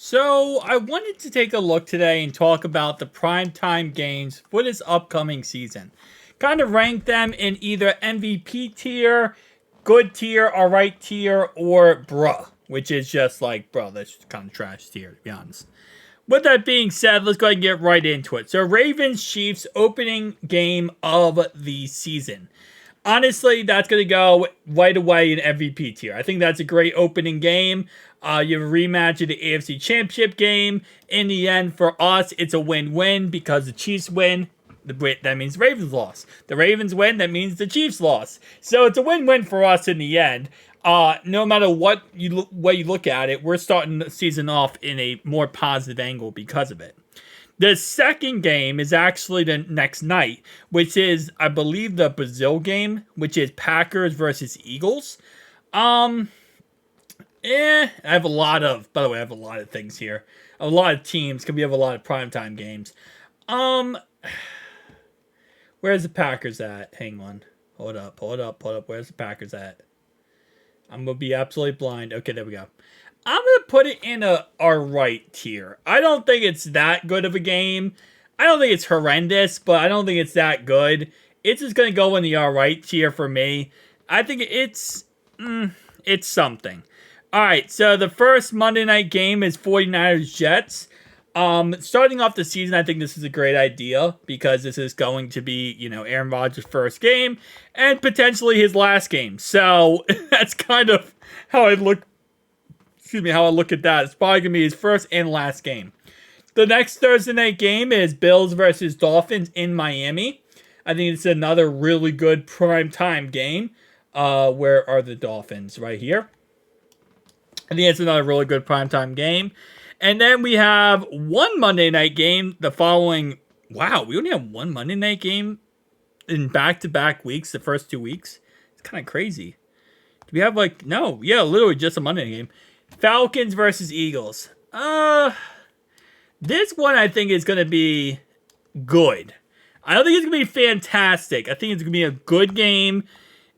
So, I wanted to take a look today and talk about the primetime games for this upcoming season. Kind of rank them in either MVP tier, good tier, alright tier, or bruh, which is just like, bro, that's kind of trash tier, to be honest. With that being said, let's go ahead and get right into it. So, Ravens Chiefs opening game of the season. Honestly, that's going to go right away in MVP tier. I think that's a great opening game. You have a rematch of the AFC Championship game. In the end, for us, it's a win-win because the Chiefs win. That means the Ravens lost. The Ravens win. That means the Chiefs lost. So it's a win-win for us in the end. No matter what way you look at it, we're starting the season off in a more positive angle because of it. The second game is actually the next night, which is, I believe, the Brazil game, which is Packers versus Eagles. I have a lot of, by the way, I have a lot of things here. A lot of teams, because we have a lot of primetime games. Where's the Packers at? Hang on. Hold up. Where's the Packers at? I'm going to be absolutely blind. Okay, there we go. I'm going to put it in a alright tier. I don't think it's that good of a game. I don't think it's horrendous, but I don't think it's that good. It's just going to go in the alright tier for me. I think it's something. Alright, so the first Monday night game is 49ers Jets. Starting off the season, I think this is a great idea because this is going to be, Aaron Rodgers' first game and potentially his last game. So that's kind of how I look at that. It's probably going to be his first and last game. The next Thursday night game is Bills versus Dolphins in Miami. I think it's another really good primetime game. Where are the Dolphins? Right here. I think it's another really good primetime game. And then we have one Monday night game the following. Wow, we only have one Monday night game in back-to-back weeks, the first 2 weeks. It's kind of crazy. Do we have literally just a Monday night game. Falcons versus Eagles. This one I think is going to be good. I don't think it's going to be fantastic. I think it's going to be a good game.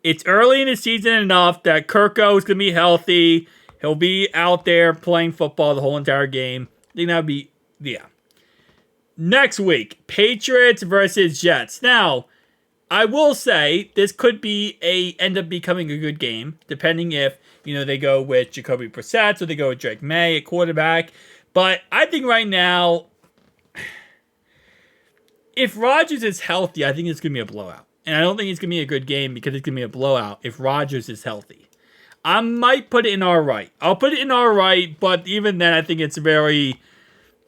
It's early in the season enough that Kirko is going to be healthy. He'll be out there playing football the whole entire game. I think that would be, yeah. Next week, Patriots versus Jets. Now, I will say this could end up becoming a good game, depending if, they go with Jacoby Brissett or they go with Drake May at quarterback. But I think right now, if Rodgers is healthy, I think it's going to be a blowout. And I don't think it's going to be a good game because it's going to be a blowout if Rodgers is healthy. I might put it in alright. I'll put it in alright, but even then I think it's very,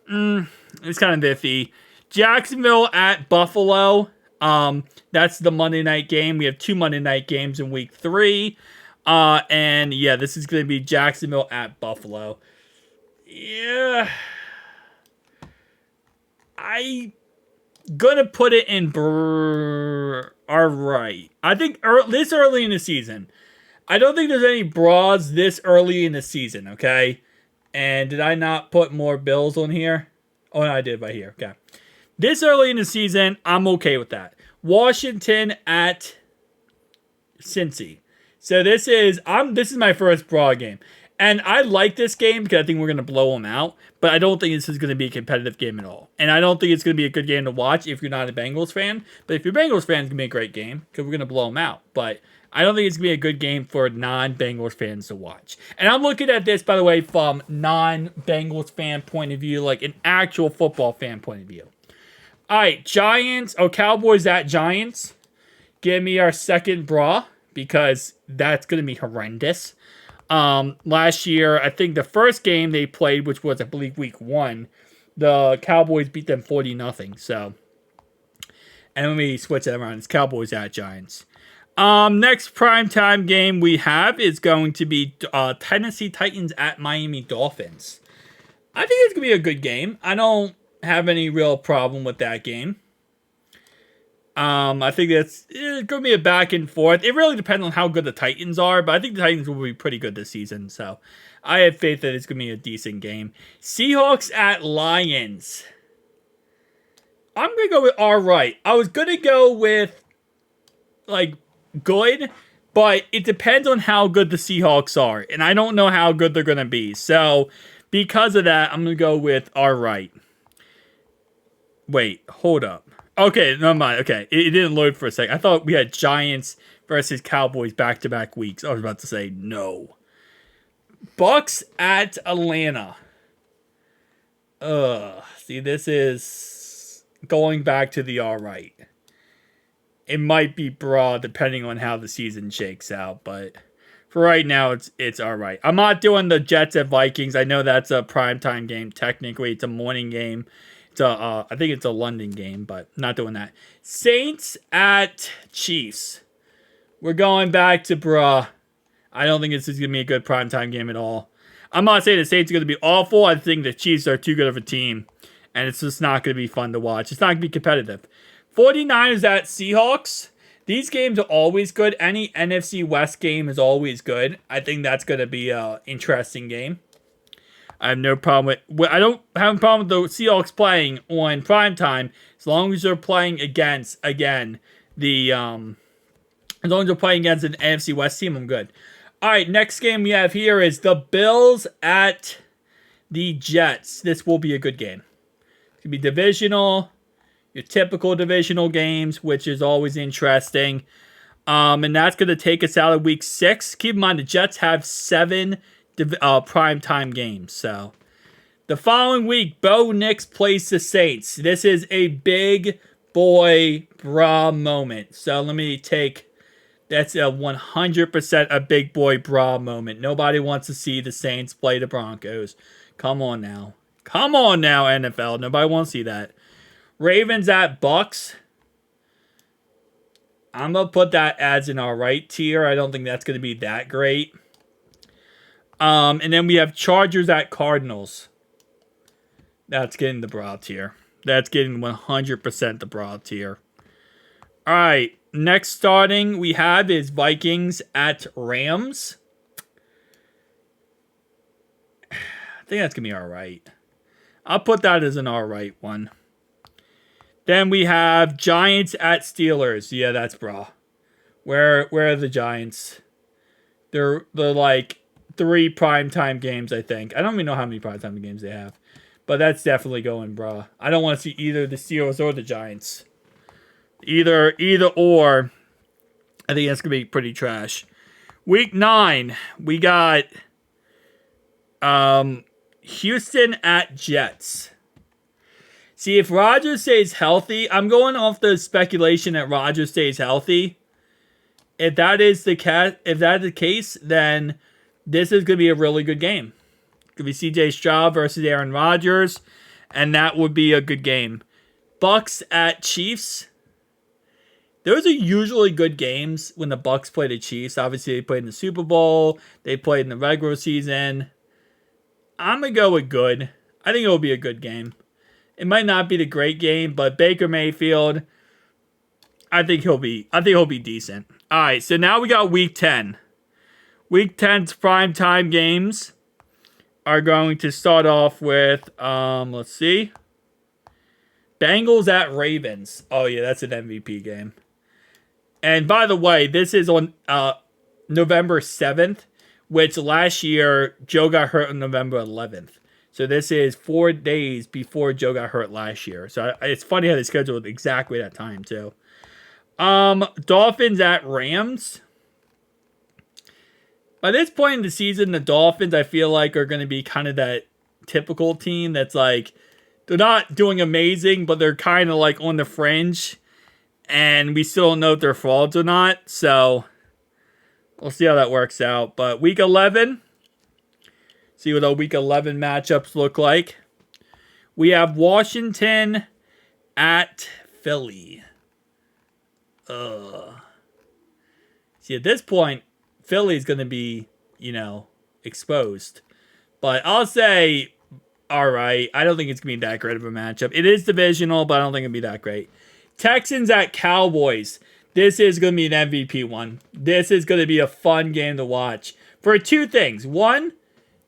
it's kind of iffy. Jacksonville at Buffalo. That's the Monday night game. We have 2 Monday night games in week 3. And yeah, this is going to be Jacksonville at Buffalo. Yeah. I gonna put it in alright. I think this early in the season. I don't think there's any bras this early in the season, okay? And did I not put more Bills on here? Oh, no, I did right here. Okay. This early in the season, I'm okay with that. Washington at Cincy. So this is my first bra game. And I like this game because I think we're going to blow them out. But I don't think this is going to be a competitive game at all. And I don't think it's going to be a good game to watch if you're not a Bengals fan. But if you're a Bengals fan, it's going to be a great game because we're going to blow them out. But I don't think it's going to be a good game for non-Bengals fans to watch. And I'm looking at this, by the way, from non-Bengals fan point of view, like an actual football fan point of view. All right, Cowboys at Giants. Give me our second bra because that's going to be horrendous. Last year, I think the first game they played, which was, I believe, week 1, the Cowboys beat them 40-0. So, and let me switch that around. It's Cowboys at Giants. Next primetime game we have is going to be Tennessee Titans at Miami Dolphins. I think it's going to be a good game. I don't have any real problem with that game. I think it's going to be a back and forth. It really depends on how good the Titans are, but I think the Titans will be pretty good this season. So I have faith that it's going to be a decent game. Seahawks at Lions. I'm going to go with alright. I was going to go with, good, but it depends on how good the Seahawks are. And I don't know how good they're going to be. So because of that, I'm going to go with all right. Wait, hold up. Okay, never mind. Okay, it didn't load for a second. I thought we had Giants versus Cowboys back-to-back weeks. I was about to say no. Bucks at Atlanta. See, this is going back to the all right. It might be broad depending on how the season shakes out, but for right now, it's all right. I'm not doing the Jets at Vikings. I know that's a primetime game. Technically, it's a morning game. I think it's a London game, but not doing that. Saints at Chiefs. We're going back to bruh. I don't think this is going to be a good primetime game at all. I'm not saying the Saints are going to be awful. I think the Chiefs are too good of a team, and it's just not going to be fun to watch. It's not going to be competitive. 49ers at Seahawks. These games are always good. Any NFC West game is always good. I think that's going to be an interesting game. I have no problem with... I don't have a problem with the Seahawks playing on primetime as long as they're playing against, again, as long as they're playing against an NFC West team, I'm good. All right, next game we have here is the Bills at the Jets. This will be a good game. It's going to be divisional, your typical divisional games, which is always interesting. And that's going to take us out of week 6. Keep in mind, the Jets have 7 primetime games. So the following week, Bo Nix plays the Saints. This is a big boy bra moment. So let me take... That's a 100% a big boy bra moment. Nobody wants to see the Saints play the Broncos. Come on now. Come on now, NFL. Nobody wants to see that. Ravens at Bucks. I'm going to put that as an alright tier. I don't think that's going to be that great. And then we have Chargers at Cardinals. That's getting the bra tier. That's getting 100% the bra tier. Alright. Next starting we have is Vikings at Rams. I think that's going to be alright. I'll put that as an alright one. Then we have Giants at Steelers. Yeah, that's bra. Where are the Giants? They're like 3 primetime games, I think. I don't even know how many primetime games they have. But that's definitely going bra. I don't want to see either the Steelers or the Giants. Either or. I think that's going to be pretty trash. Week 9, we got Houston at Jets. See, if Rodgers stays healthy, I'm going off the speculation that Rodgers stays healthy. If that is the case, then this is going to be a really good game. It's going to be C.J. Stroud versus Aaron Rodgers, and that would be a good game. Bucks at Chiefs. Those are usually good games when the Bucks play the Chiefs. Obviously, they played in the Super Bowl. They played in the regular season. I'm going to go with good. I think it will be a good game. It might not be the great game, but Baker Mayfield, I think he'll be decent. All right, so now we got Week 10. Week 10's primetime games are going to start off with, let's see. Bengals at Ravens. Oh, yeah, that's an MVP game. And by the way, this is on November 7th, which last year Joe got hurt on November 11th. So this is 4 days before Joe got hurt last year. So it's funny how they scheduled exactly that time, too. Dolphins at Rams. By this point in the season, the Dolphins, I feel like, are going to be kind of that typical team that's like, they're not doing amazing, but they're kind of like on the fringe. And we still don't know if they're frauds or not. So we'll see how that works out. But week 11, see what our week 11 matchups look like. We have Washington at Philly. See, at this point, Philly's going to be, exposed. But I'll say, all right. I don't think it's going to be that great of a matchup. It is divisional, but I don't think it'll be that great. Texans at Cowboys. This is going to be an MVP one. This is going to be a fun game to watch. For 2 things. One,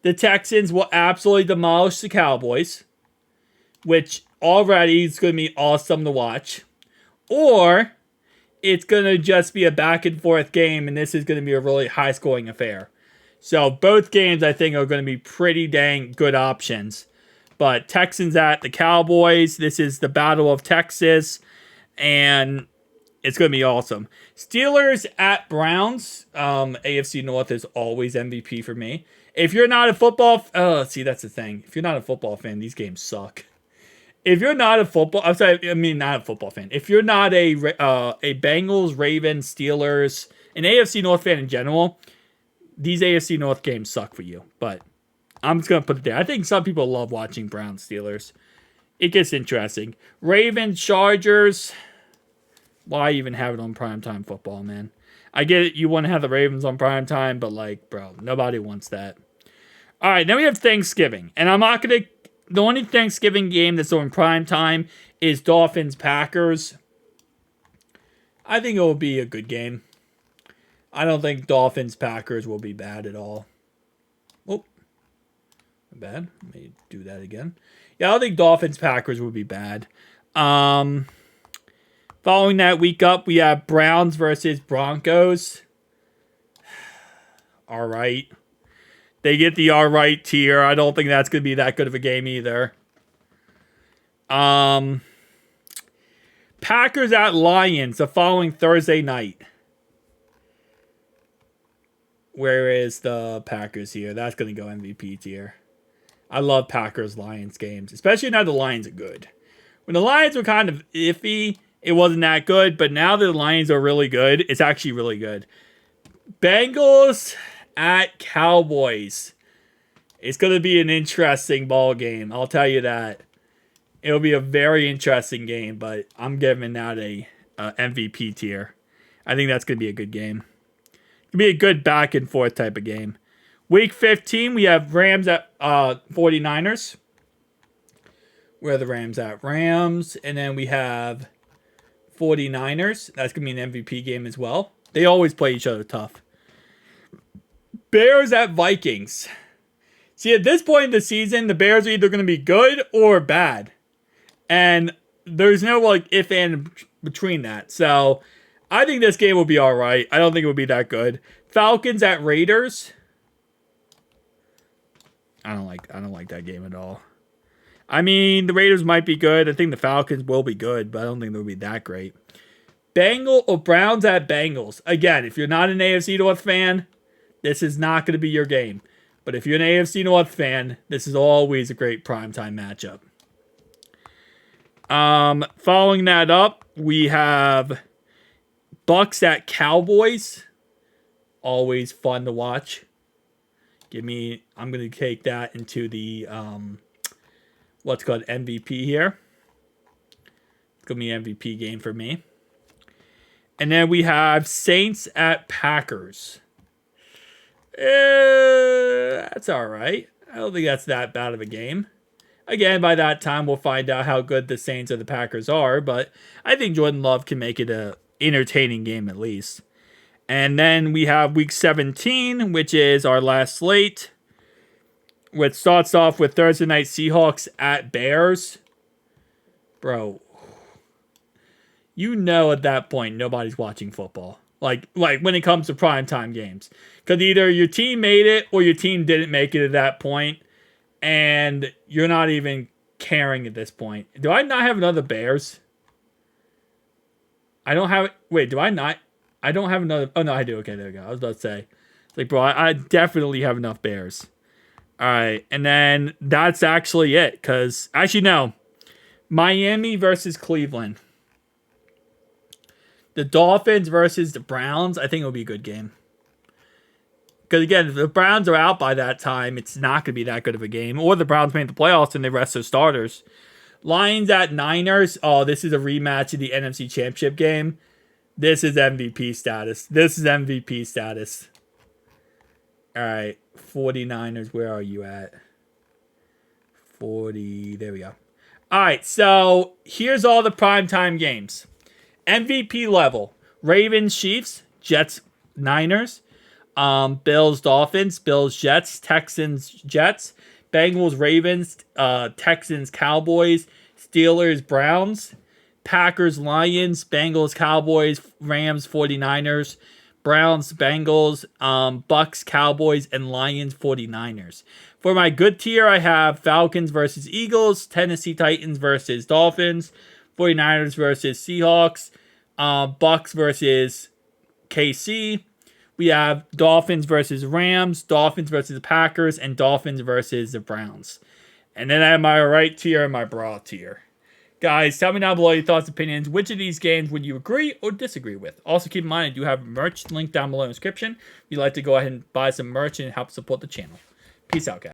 the Texans will absolutely demolish the Cowboys, which already is going to be awesome to watch. Or it's going to just be a back and forth game, and this is going to be a really high-scoring affair. So both games I think are going to be pretty dang good options. But Texans at the Cowboys. This is the Battle of Texas. And it's going to be awesome. Steelers at Browns. AFC North is always MVP for me. If you're not a football... see, that's the thing. If you're not a football fan, these games suck. If you're not a football... I'm sorry, I mean not a football fan. If you're not a Bengals, Ravens, Steelers, an AFC North fan in general, these AFC North games suck for you. But I'm just going to put it there. I think some people love watching Browns, Steelers. It gets interesting. Ravens, Chargers... Why even have it on primetime football, man? I get it, you want to have the Ravens on primetime, but like, bro, nobody wants that. All right, then we have Thanksgiving. And I'm not going to... The only Thanksgiving game that's on primetime is Dolphins-Packers. I think it will be a good game. I don't think Dolphins-Packers will be bad at all. Oh, bad. Let me do that again. Yeah, I don't think Dolphins-Packers will be bad. Following that week up, we have Browns versus Broncos. All right. They get the all right tier. I don't think that's going to be that good of a game either. Packers at Lions the following Thursday night. Where is the Packers here? That's going to go MVP tier. I love Packers-Lions games, especially now the Lions are good. When the Lions were kind of iffy, it wasn't that good, but now that the Lions are really good, it's actually really good. Bengals at Cowboys. It's going to be an interesting ball game. I'll tell you that. It'll be a very interesting game, but I'm giving that a MVP tier. I think that's going to be a good game. It's going to be a good back and forth type of game. Week 15, we have Rams at 49ers. Where are the Rams at? Rams, and then we have 49ers. That's going to be an MVP game as well. They always play each other tough. Bears at Vikings. See, at this point in the season, the Bears are either going to be good or bad. And there's no, like, if and between that. So, I think this game will be alright. I don't think it will be that good. Falcons at Raiders. I don't like that game at all. I mean, the Raiders might be good. I think the Falcons will be good, but I don't think they'll be that great. Browns at Bengals. Again, if you're not an AFC North fan, this is not going to be your game. But if you're an AFC North fan, this is always a great primetime matchup. Following that up, we have Bucks at Cowboys. Always fun to watch. I'm going to take that into the what's called MVP here. It's going to be an MVP game for me. And then we have Saints at Packers. That's all right. I don't think that's that bad of a game. Again, by that time, we'll find out how good the Saints or the Packers are. But I think Jordan Love can make it an entertaining game at least. And then we have Week 17, which is our last slate. Which starts off with Thursday night Seahawks at Bears. Bro, you know at that point nobody's watching football. Like when it comes to primetime games. Because either your team made it or your team didn't make it at that point. And you're not even caring at this point. Do I not have another Bears? I don't have... Wait, do I not? I don't have another... Oh, no, I do. Okay, there we go. I was about to say. Like, bro, I definitely have enough Bears. All right, and then that's actually it. Because, actually, no. Miami versus Cleveland. The Dolphins versus the Browns. I think it'll be a good game. Because, again, if the Browns are out by that time, it's not going to be that good of a game. Or the Browns made the playoffs and they rest their starters. Lions at Niners. Oh, this is a rematch of the NFC Championship game. This is MVP status. All right. 49ers, where are you at? 40. There we go. All right. So here's all the primetime games. MVP level. Ravens, Chiefs, Jets, Niners. Bills, Dolphins, Bills, Jets, Texans, Jets, Bengals, Ravens, Texans, Cowboys, Steelers, Browns, Packers, Lions, Bengals, Cowboys, Rams, 49ers, Browns, Bengals, Bucks, Cowboys, and Lions, 49ers. For my good tier, I have Falcons versus Eagles, Tennessee Titans versus Dolphins, 49ers versus Seahawks, Bucks versus KC. We have Dolphins versus Rams, Dolphins versus Packers, and Dolphins versus the Browns. And then I have my right tier and my broad tier. Guys, tell me down below your thoughts, opinions. Which of these games would you agree or disagree with? Also, keep in mind, I do have merch link down below in the description. If you'd like to go ahead and buy some merch and help support the channel. Peace out, guys.